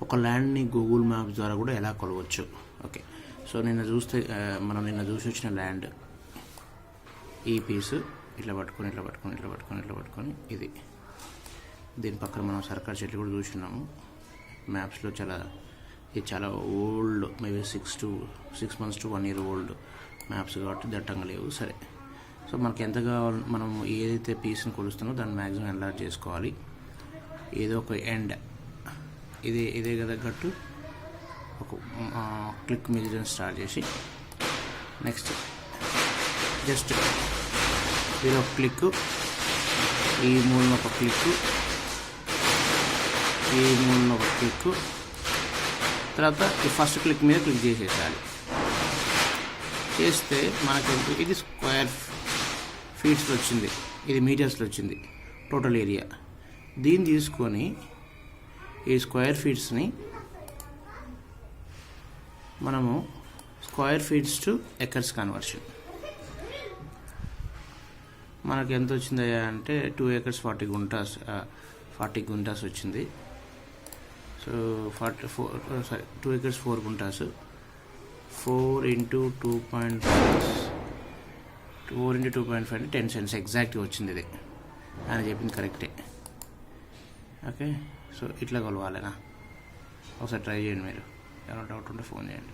ఒక ల్యాండ్ని Google maps ద్వారా కూడా ఎలా కొలవచ్చు. ఓకే, సో నిన్న చూసి వచ్చిన ల్యాండ్ ఈ పీసు ఇట్లా పట్టుకొని ఇది దీని పక్కన మనం సర్కార్ చెట్లు కూడా చూస్తున్నాము మ్యాప్స్లో. ఇది చాలా old, maybe 6 months to 1 year old maps కాబట్టి దట్టంగా లేవు. సరే, సో మనకి ఎంత కావాలి, మనం ఏదైతే పీస్ని కొలుస్తామో దాన్ని మ్యాక్సిమం ఎన్లార్జ్ చేసుకోవాలి. ఏదో ఒక ఎండ్ ఇదే తగ్గట్టు ఒక క్లిక్ మీద స్టార్ట్ చేసి నెక్స్ట్ జస్ట్ ఇది ఒక క్లిక్, ఈ మూలన ఒక క్లిక్, ఈ మూలన ఒక క్లిక్, తర్వాత ఈ ఫస్ట్ క్లిక్ మీద క్లిక్ చేసేసాలి. చేస్తే మనకి ఇది స్క్వేర్ ఫీట్స్లో వచ్చింది, ఇది మీటర్స్లో వచ్చింది టోటల్ ఏరియా. దీన్ని తీసుకొని ఈ స్క్వేర్ ఫీట్స్ని మనము square feets to acres conversion మనకి ఎంత వచ్చిందయ్యా అంటే 2 acres 40 గుంటాస్ వచ్చింది. సో 2 acres 4 గుంటాస్, 4 into 2.5 అంటే 10 cents ఎగ్జాక్ట్గా వచ్చింది. ఇది ఆయన చెప్పింది కరెక్టే. ఓకే, సో ఇట్లా కొలవాలేనా, ఒకసారి ట్రై చేయండి. మీరు ఏమైనా డౌట్ ఉంటే ఫోన్ చేయండి.